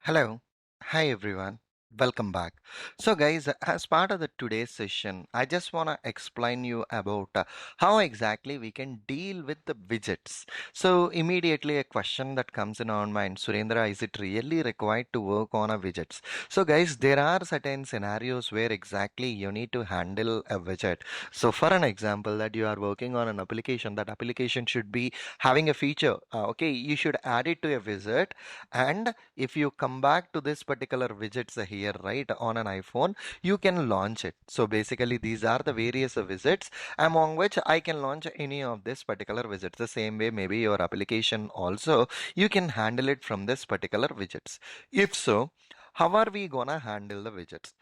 Hello. Hi everyone. Welcome back. So guys, as part of the today's session, I just want to explain you about how exactly we can deal with the widgets. So immediately a question that comes in our mind, Surendra, is it really required to work on a widgets? So guys, there are certain scenarios where exactly you need to handle a widget. So for an example that you are working on an application, that application should be having a feature. Okay, you should add it to a widget, and if you come back to this particular widgets here, right, on an iPhone, you can launch it. So basically these are the various widgets among which I can launch any of this particular widgets. The same way maybe your application also, you can handle it from this particular widgets. If so, how are we gonna handle the widgets?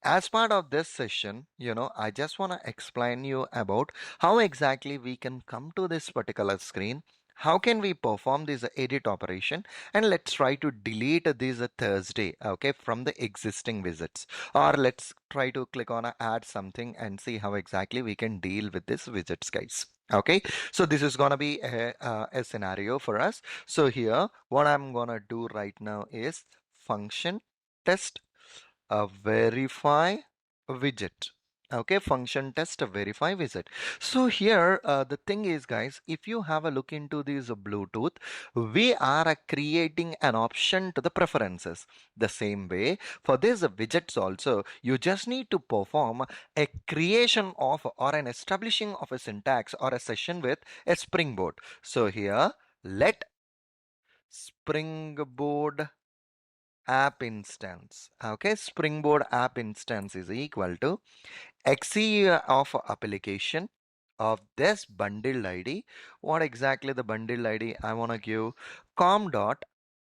As part of this session, I just want to explain you about how exactly we can come to this particular screen. How can we perform this edit operation? And let's try to delete this Thursday, okay, from the existing visits. Or let's try to click on add something and see how exactly we can deal with this widgets, guys. Okay, so this is gonna be a scenario for us. So here, what I'm gonna do right now is function test verify widget. Okay, function test verify widget. So here the thing is, guys, if you have a look into this Bluetooth, we are creating an option to the preferences. The same way for these widgets also, you just need to perform a creation of or an establishing of a syntax or a session with a springboard. So here let springboard app instance. Okay, springboard app instance is equal to XCUI of application of this bundle ID. What exactly the bundle ID I want to give? Com dot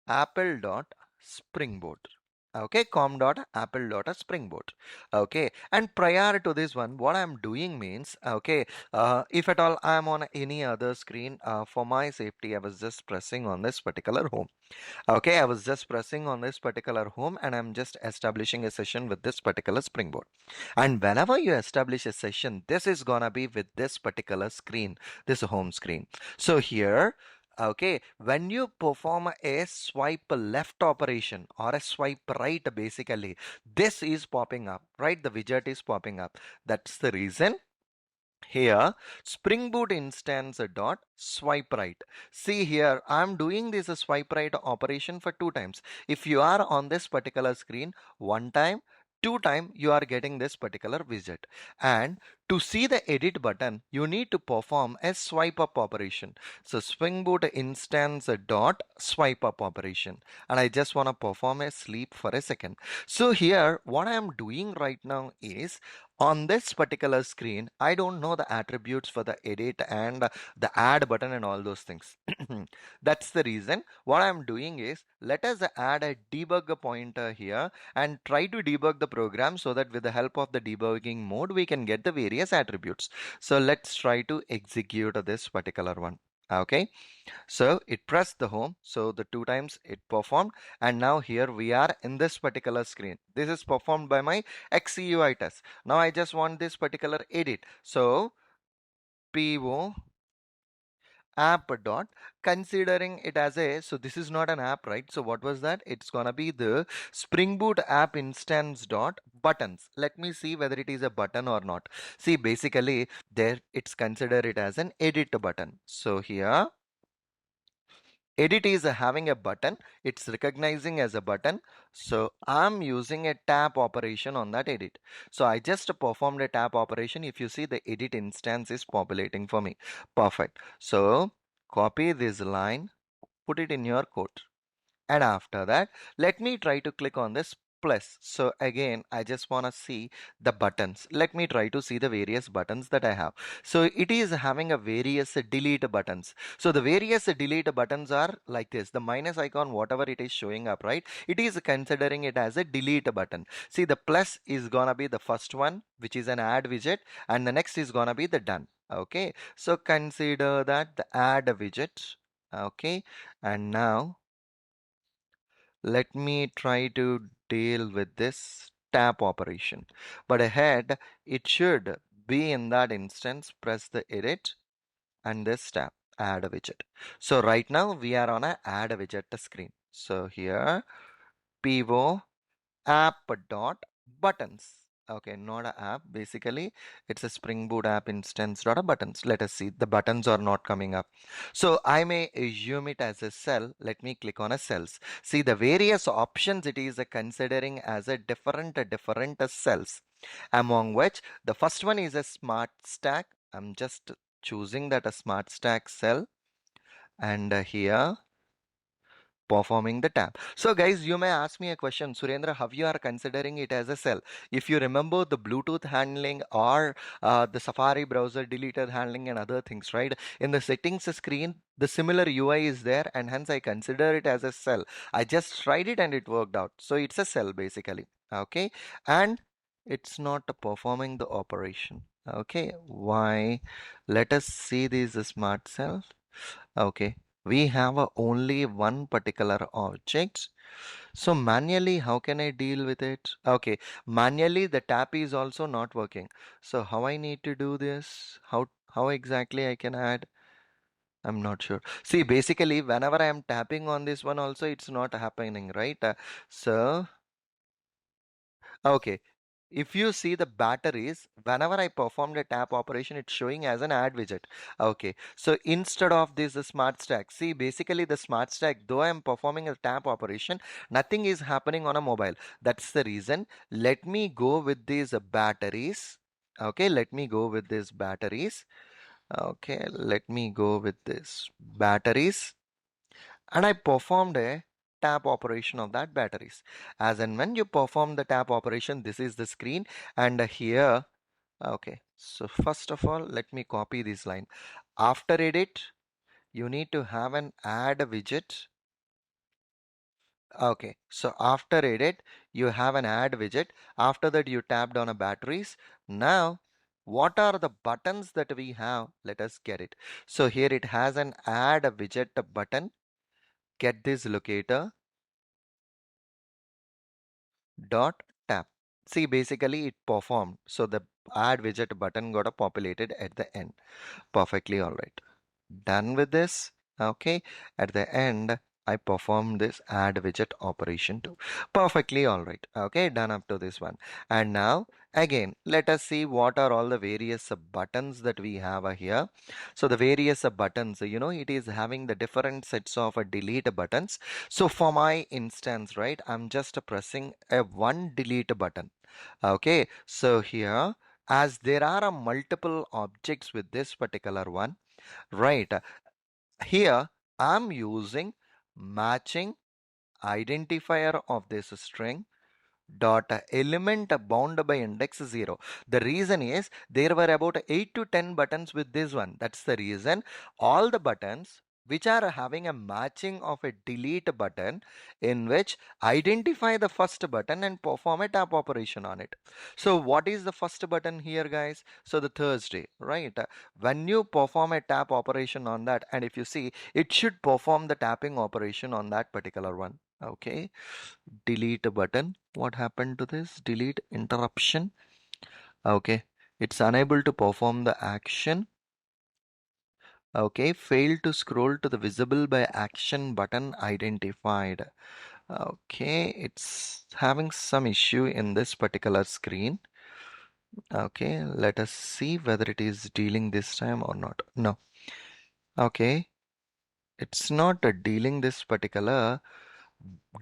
apple dot springboard. Okay, com dot apple dot a springboard. Okay, and prior to this one, what I'm doing means, okay, if at all I'm on any other screen, for my safety I was just pressing on this particular home. Okay, I was just pressing on this particular home and I'm just establishing a session with this particular springboard. And whenever you establish a session, this is gonna be with this particular screen, this home screen. So here, okay, when you perform a swipe left operation or a swipe right, basically, this is popping up, right? The widget is popping up. That's the reason here springboot instance dot swipe right. See here, I'm doing this swipe right operation for two times. If you are on this particular screen one time, two time, you are getting this particular widget. And to see the edit button, you need to perform a swipe up operation. So springboot instance dot swipe up operation, and I just want to perform a sleep for a second. So here what I am doing right now is, on this particular screen, I don't know the attributes for the edit and the add button and all those things. That's the reason what I'm doing is, let us add a debug pointer here and try to debug the program so that with the help of the debugging mode we can get the various attributes. So let's try to execute this particular one. Okay, so it pressed the home, so the two times it performed, and now here we are in this particular screen. This is performed by my XCUITest. Now I just want this particular edit. So PO app dot, considering it as a, so this is not an app, right? So what was that? It's gonna be the spring boot app instance dot buttons. Let me see whether it is a button or not. See, basically there it's considered it as an edit button. So here edit is having a button, it's recognizing as a button, so I'm using a tap operation on that edit. So I just performed a tap operation. If you see, the edit instance is populating for me. Perfect. So copy this line, put it in your code, and after that let me try to click on this plus. So again I just want to see the buttons. Let me try to see the various buttons that I have. So it is having a various delete buttons. So the various delete buttons are like this. The minus icon, whatever it is showing up, right, it is considering it as a delete button. See, the plus is gonna be the first one, which is an add widget, and the next is gonna be the done. Okay, so consider that the add widget. Okay, and now let me try to deal with this tap operation. But ahead, it should be in that instance, press the edit and this tab, add a widget. So right now we are on a add a widget screen. So here pivot app dot buttons. Okay, not a app. Basically, it's a Spring Boot app instance dot a buttons. Let us see. The buttons are not coming up. So I may assume it as a cell. Let me click on a cells. See the various options it is considering as a different cells. Among which the first one is a smart stack. I'm just choosing that a smart stack cell, and here performing the tab. So guys, you may ask me a question, Surendra, how you are considering it as a cell? If you remember the Bluetooth handling or the Safari browser deleted handling and other things, right? In the settings screen, the similar UI is there, and hence I consider it as a cell. I just tried it and it worked out. So it's a cell basically. Okay. And it's not performing the operation. Okay. Why? Let us see this smart cell. Okay, we have only one particular object. So manually, how can I deal with it? Okay, manually the tap is also not working. So how I need to do this? How exactly I can add? I'm not sure. See, basically, whenever I am tapping on this one also, it's not happening, right? So okay. If you see the batteries, whenever I perform the tap operation, it's showing as an add widget. Okay. So instead of this smart stack, see basically the smart stack, though I'm performing a tap operation, nothing is happening on a mobile. That's the reason. Let me go with these batteries. Okay. Let me go with these batteries. Okay. Let me go with this batteries, and I performed a tap operation of that batteries. As and when you perform the tap operation, this is the screen, and here, okay. So first of all, let me copy this line. After edit, you need to have an add widget. Okay, so after edit, you have an add widget. After that, you tapped on a batteries. Now, what are the buttons that we have? Let us get it. So here it has an add widget button. Get this locator dot tap. See, basically it performed. So the add widget button got a populated at the end. Perfectly all right. Done with this. Okay. At the end, I perform this add widget operation too. Perfectly all right. Okay. Done up to this one. And now again, let us see what are all the various buttons that we have here. So the various buttons, it is having the different sets of delete buttons. So for my instance, right, I'm just pressing a one delete button. Okay. So here, as there are multiple objects with this particular one, right, here I'm using matching identifier of this string dot element bound by index 0. The reason is there were about 8 to 10 buttons with this one. That's the reason all the buttons which are having a matching of a delete button, in which identify the first button and perform a tap operation on it. So what is the first button here, guys? So the Thursday, right? When you perform a tap operation on that, and if you see, it should perform the tapping operation on that particular one. Okay, delete a button. What happened to this? Delete interruption. Okay, it's unable to perform the action. Okay, fail to scroll to the visible by action button identified. Okay, it's having some issue in this particular screen. Okay, let us see whether it is dealing this time or not. No. Okay, it's not dealing this particular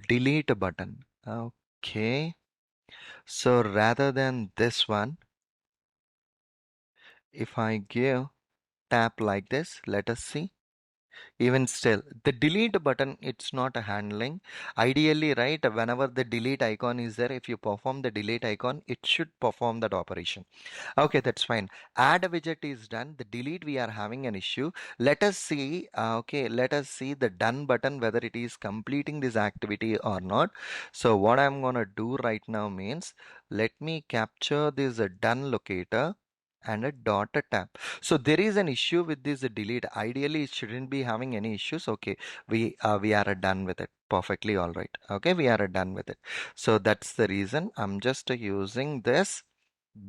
delete button. Okay, so rather than this one, if I give tap like this, let us see. Even still, the delete button, it's not a handling. Ideally, right, whenever the delete icon is there, if you perform the delete icon, it should perform that operation. Okay, that's fine. Add a widget is done. The delete, we are having an issue. Let us see, okay, let us see the done button, whether it is completing this activity or not. So what I'm going to do right now means, let me capture this done locator and a dot tap. So there is an issue with this delete. Ideally, it shouldn't be having any issues. Okay, we are done with it. Perfectly all right. Okay, we are done with it. So that's the reason I'm just using this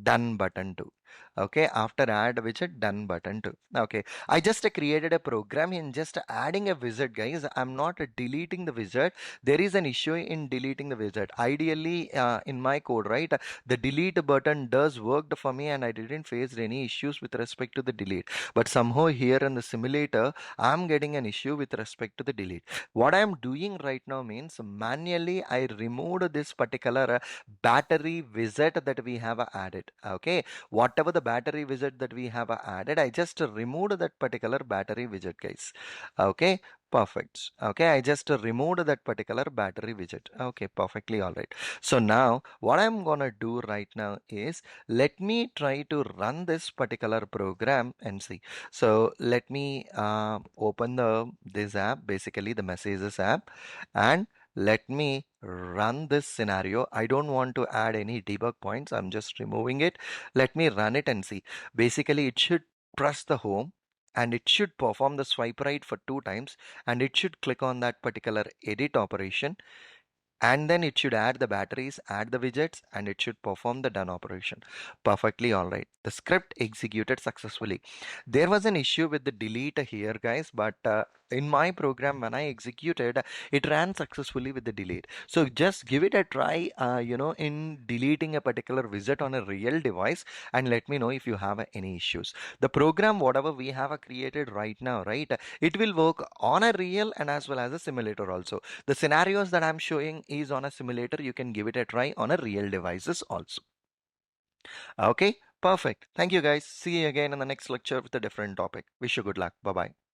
done button too. Okay, after add widget, done button too. Okay, I just created a program in just adding a widget, guys. I'm not deleting the widget. There is an issue in deleting the widget. Ideally, in my code, right, the delete button does worked for me, and I didn't face any issues with respect to the delete. But somehow here in the simulator, I'm getting an issue with respect to the delete. What I'm doing right now means manually I removed this particular battery widget that we have added. Okay, whatever the battery widget that we have added, I just removed that particular battery widget, guys. Okay, perfect. Okay, I just removed that particular battery widget. Okay, perfectly all right. So now what I'm gonna do right now is let me try to run this particular program and see. So let me open this app, basically the messages app, and let me run this scenario. I don't want to add any debug points. I'm just removing it. Let me run it and see. Basically, it should press the home and it should perform the swipe right for 2 times, and it should click on that particular edit operation, and then it should add the batteries, add the widgets, and it should perform the done operation. Perfectly all right. The script executed successfully. There was an issue with the delete here, guys, but in my program, when I executed, it ran successfully with the delete. So just give it a try, in deleting a particular widget on a real device, and let me know if you have any issues. The program, whatever we have created right now, right, it will work on a real and as well as a simulator also. The scenarios that I'm showing is on a simulator. You can give it a try on a real devices also. Okay, perfect. Thank you guys. See you again in the next lecture with a different topic. Wish you good luck. Bye bye.